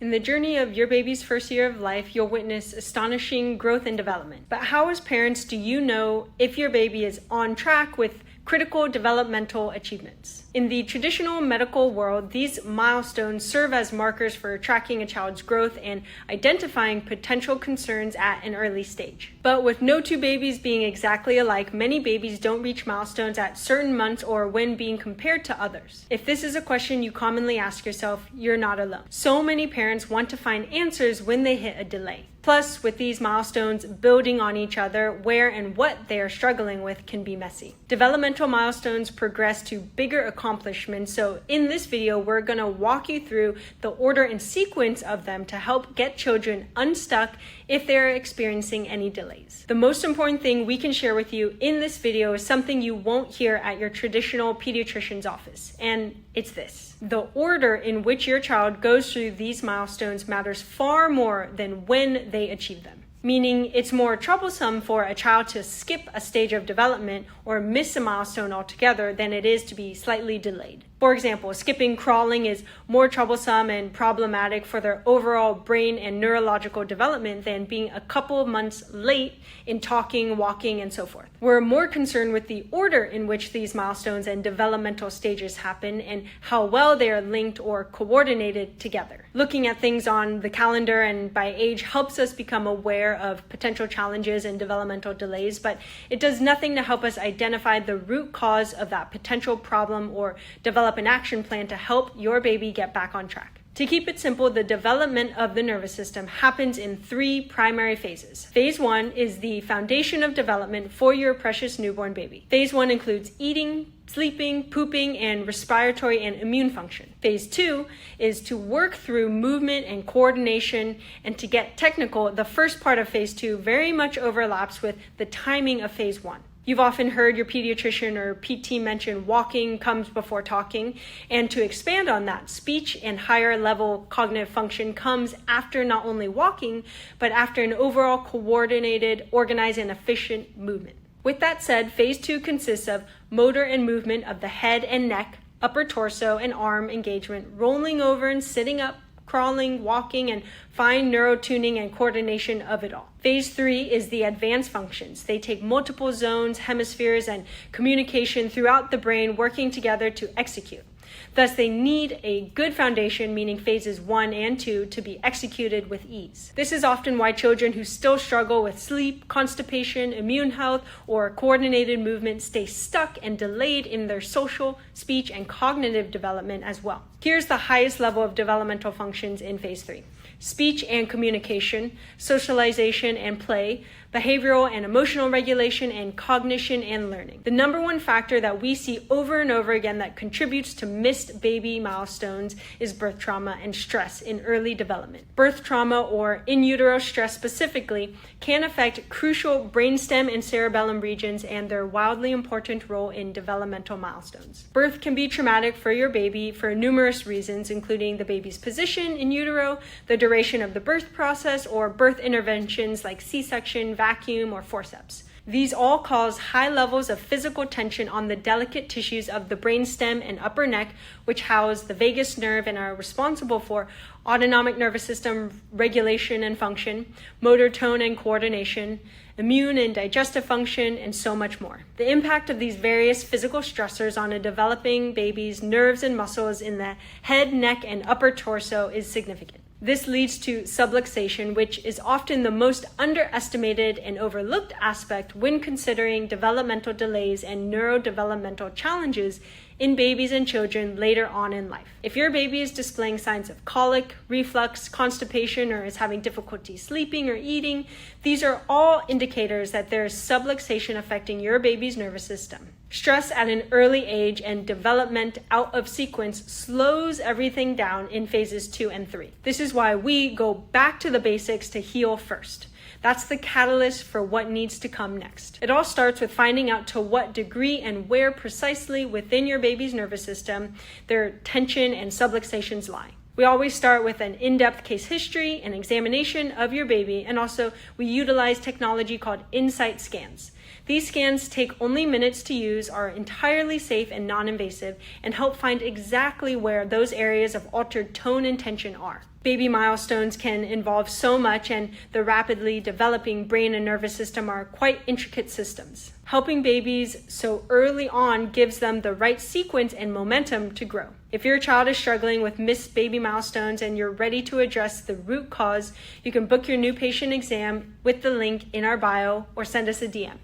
In the journey of your baby's first year of life, you'll witness astonishing growth and development. But how, as parents, do you know if your baby is on track with critical developmental achievements? In the traditional medical world, these milestones serve as markers for tracking a child's growth and identifying potential concerns at an early stage. But with no two babies being exactly alike, many babies don't reach milestones at certain months or when being compared to others. If this is a question you commonly ask yourself, you're not alone. So many parents want to find answers when they hit a delay. Plus, with these milestones building on each other, where and what they are struggling with can be messy. Developmental milestones progress to bigger accomplishments, so in this video, we're going to walk you through the order and sequence of them to help get children unstuck if they're experiencing any delays. The most important thing we can share with you in this video is something you won't hear at your traditional pediatrician's office, and it's this. The order in which your child goes through these milestones matters far more than when they achieve them. Meaning it's more troublesome for a child to skip a stage of development or miss a milestone altogether than it is to be slightly delayed. For example, skipping crawling is more troublesome and problematic for their overall brain and neurological development than being a couple of months late in talking, walking, and so forth. We're more concerned with the order in which these milestones and developmental stages happen and how well they are linked or coordinated together. Looking at things on the calendar and by age helps us become aware of potential challenges and developmental delays, but it does nothing to help us identify the root cause of that potential problem or develop an action plan to help your baby get back on track. To keep it simple, the development of the nervous system happens in 3 primary phases. Phase 1 is the foundation of development for your precious newborn baby. Phase 1 includes eating, sleeping, pooping, and respiratory and immune function. Phase 2 is to work through movement and coordination, and to get technical, the first part of Phase 2 very much overlaps with the timing of Phase 1. You've often heard your pediatrician or PT mention walking comes before talking, and to expand on that, speech and higher level cognitive function comes after not only walking, but after an overall coordinated, organized, and efficient movement. With that said, Phase 2 consists of motor and movement of the head and neck, upper torso and arm engagement, rolling over and sitting up, crawling, walking, and fine neurotuning and coordination of it all. Phase 3 is the advanced functions. They take multiple zones, hemispheres, and communication throughout the brain working together to execute. Thus, they need a good foundation, meaning phases 1 and 2, to be executed with ease. This is often why children who still struggle with sleep, constipation, immune health, or coordinated movement stay stuck and delayed in their social, speech, and cognitive development as well. Here's the highest level of developmental functions in Phase 3. Speech and communication, socialization and play, behavioral and emotional regulation, and cognition and learning. The number one factor that we see over and over again that contributes to missed baby milestones is birth trauma and stress in early development. Birth trauma, or in utero stress specifically, can affect crucial brainstem and cerebellum regions and their wildly important role in developmental milestones. Birth can be traumatic for your baby for numerous reasons, including the baby's position in utero, the duration of the birth process, or birth interventions like C-section, vacuum, or forceps. These all cause high levels of physical tension on the delicate tissues of the brainstem and upper neck, which house the vagus nerve and are responsible for autonomic nervous system regulation and function, motor tone and coordination, immune and digestive function, and so much more. The impact of these various physical stressors on a developing baby's nerves and muscles in the head, neck, and upper torso is significant. This leads to subluxation, which is often the most underestimated and overlooked aspect when considering developmental delays and neurodevelopmental challenges in babies and children later on in life. If your baby is displaying signs of colic, reflux, constipation, or is having difficulty sleeping or eating, these are all indicators that there is subluxation affecting your baby's nervous system. Stress at an early age and development out of sequence slows everything down in phases 2 and 3. This is why we go back to the basics to heal first. That's the catalyst for what needs to come next. It all starts with finding out to what degree and where precisely within your baby's nervous system their tension and subluxations lie. We always start with an in-depth case history and examination of your baby, and also we utilize technology called insight scans. These scans take only minutes to use, are entirely safe and non-invasive, and help find exactly where those areas of altered tone and tension are. Baby milestones can involve so much, and the rapidly developing brain and nervous system are quite intricate systems. Helping babies so early on gives them the right sequence and momentum to grow. If your child is struggling with missed baby milestones and you're ready to address the root cause, you can book your new patient exam with the link in our bio or send us a DM.